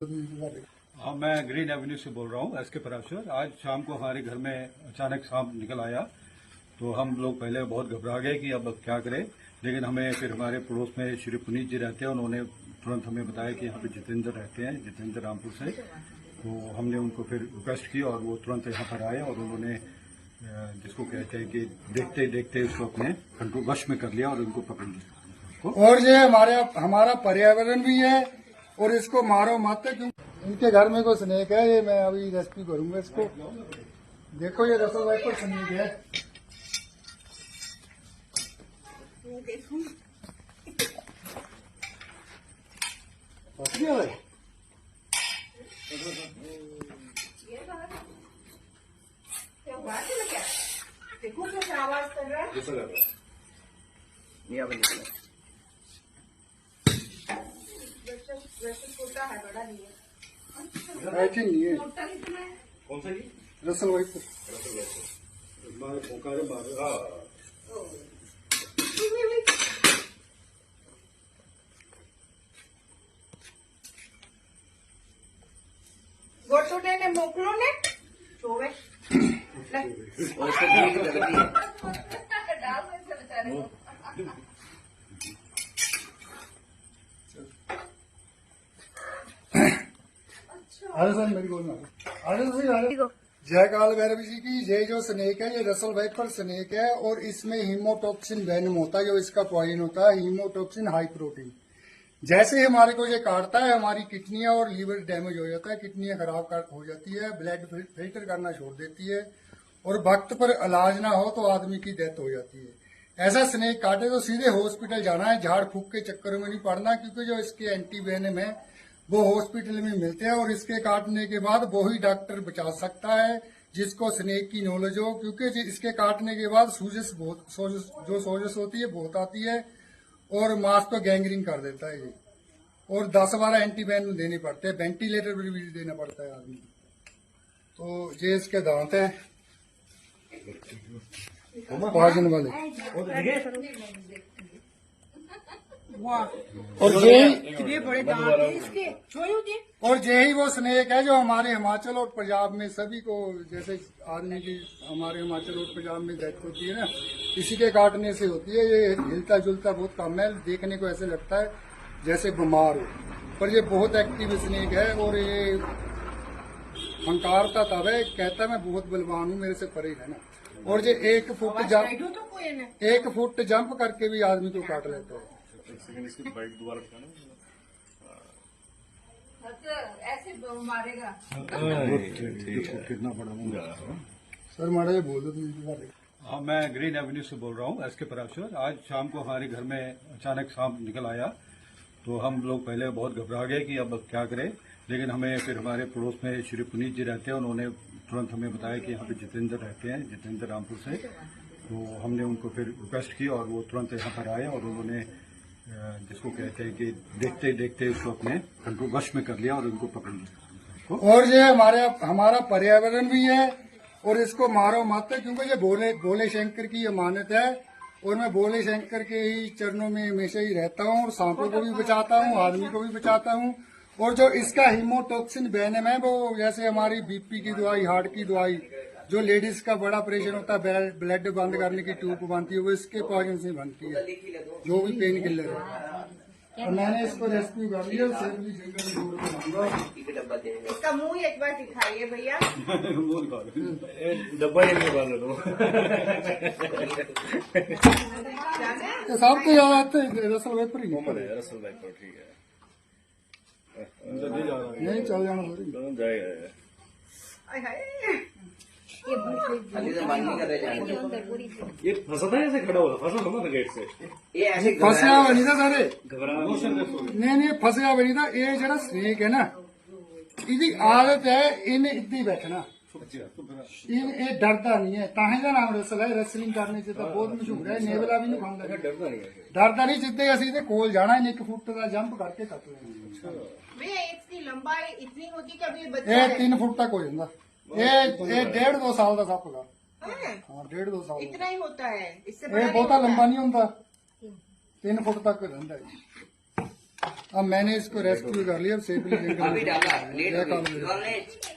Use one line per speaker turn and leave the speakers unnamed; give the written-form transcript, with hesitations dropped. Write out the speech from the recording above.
हाँ, मैं green Avenue से बोल रहा हूँ, एसके पराशर। आज शाम को हमारे घर में अचानक सांप निकल आया, तो हम लोग पहले बहुत घबरा गए कि अब क्या करें। लेकिन हमें फिर हमारे पड़ोस में श्री पुनीत जी रहते हैं, उन्होंने तुरंत हमें बताया कि यहाँ पे जितेंद्र रहते हैं, जितेंद्र रामपुर से। तो हमने उनको फिर रिक्वेस्ट की और वो तुरंत यहाँ पर आए और उन्होंने जिसको कहते हैं कि देखते देखते उसको अपने कंट्रोल वश में कर लिया और उनको पकड़ लिया।
और ये हमारा पर्यावरण भी है और इसको मारो मत, क्योंकि इनके घर में कोई स्नेक है। ये मैं अभी रेस्क्यू करूंगा इसको। देखो ये रसल वाइपर स्नेक है।
देखो कैसे आवाज कर रहा है। वैसे छोटा है, बड़ा नहीं है।
ऐसे नहीं है।
छोटा कितना है?
कौन सा?
Russell viper.
ગોટુને ને મોકલો ને જોવે डाल में से बेचारे को।
अरे सर मेरी गोल में जय काल भैरव जी की। ये जो स्नेक है ये रसल वाइपर स्नेक है और इसमें हीमोटॉक्सिन वेनम होता है, जो इसका पॉइजन होता है हीमोटॉक्सिन हाई प्रोटीन। जैसे हमारे को ये काटता है हमारी किडनियां और लीवर डैमेज हो जाता है, किडनियां खराब हो जाती है, ब्लड फिल्टर करना छोड़ देती है और वक्त पर इलाज ना हो तो आदमी की डेथ हो जाती है। ऐसा स्नेक काटे तो सीधे हॉस्पिटल जाना है, झाड़ फूक के चक्कर में नहीं पड़ना, क्योंकि जो इसके एंटी वेनम है वो हॉस्पिटल में मिलते हैं और इसके काटने के बाद वो ही डॉक्टर बचा सकता है जिसको स्नेक की नॉलेज हो। क्योंकि इसके काटने के बाद सूजस होती है बहुत आती है और मांस तो गैंग्रीन कर देता है ये। और 10-12 एंटी वेनम देने पड़ते हैं, वेंटिलेटर पर भी देना पड़ता है आदमी। तो ये इसके दांत है पॉइजन वाले। और
ये बड़े दांत हैं इसके।
और यही वो स्नेक है जो हमारे हिमाचल और पंजाब में सभी को, जैसे आदमी की हमारे हिमाचल और पंजाब में डेथ होती है ना, इसी के काटने से होती है। ये हिलता जुलता बहुत कम है, देखने को ऐसे लगता है जैसे बीमार हो, पर ये बहुत एक्टिव स्नेक है और ये हंकारता तब है, कहता है मैं बहुत बलवान हूँ, मेरे से परे है ना। और ये 1 फुट जंप करके भी आदमी को काट लेता है।
ऐसे मारेगा।
कितना बड़ा
सर माड़ा ये बोल दो।
हाँ, मैं ग्रीन एवेन्यू से बोल रहा हूँ, एसके पराशर। आज शाम को हमारे घर में अचानक सांप निकल आया, तो हम लोग पहले बहुत घबरा गए कि अब क्या करें। लेकिन हमें फिर हमारे पड़ोस में श्री पुनीत जी रहते हैं, उन्होंने तुरंत हमें बताया कि यहाँ पे जितेंद्र रहते हैं, जितेंद्र रामपुर से। तो हमने उनको फिर रिक्वेस्ट की और वो तुरंत यहाँ पर आए और उन्होंने जिसको कहते हैं कि देखते देखते उसको अपने कंट्रोल वश में कर लिया और उनको पकड़ लिया।
और ये हमारा पर्यावरण भी है और इसको मारो मत, क्योंकि ये भोले शंकर की अमानत है और मैं भोले शंकर के ही चरणों में हमेशा ही रहता हूँ और सांपों को भी बचाता हूँ, आदमी को भी बचाता हूँ। और जो इसका हीमोटॉक्सिन वेनम है वो जैसे हमारी बीपी की दवाई, हार्ट की दवाई, जो लेडीज का बड़ा ऑपरेशन होता है, ब्लड बंद करने की ट्यूब बनती है, वो इसके पॉइजन से बनती है, जो भी पेन किलर है। और मैंने इसको रेस्क्यू कर लिया।
इसका मुंह एक बार दिखाइए भैया।
डब्बा
सब तो याद आते हैं, रसल वाइपर ही
रसल वाइपर ठीक है।
नहीं चल जाना
जाएगा। ये फंसा था, ऐसे खड़ा हुआ फंसा था गेट से।
फसया बनी था सारे नहीं फसया बनी था। ये जरा स्नेक है ना, इसकी आदत है इन्हें इतनी बैठना, ये डरता नहीं है, ताही का नाम रसल है। रेसलिंग करने से तो बहुत मशहूर है, नेवला भी नहीं खांदा, डरता नहीं। जितने असं कोल जाना 1 फुट का जंप करके कट लेना।
इसकी लंबाई इतनी होती कि अभी बच्चा
ये 3 फुट तक हो जाता। ये 1.5-2 साल का सप का। हाँ 1.5-2 साल
इतना ही होता है, इससे
ये बहुता लंबा नहीं होता, 3 फुट तक रहता है। अब मैंने इसको रेस्क्यू कर लिया, अब सेफली
अभी डाला लेट
जय
हो
काल
गई
भैरव।
नॉलेज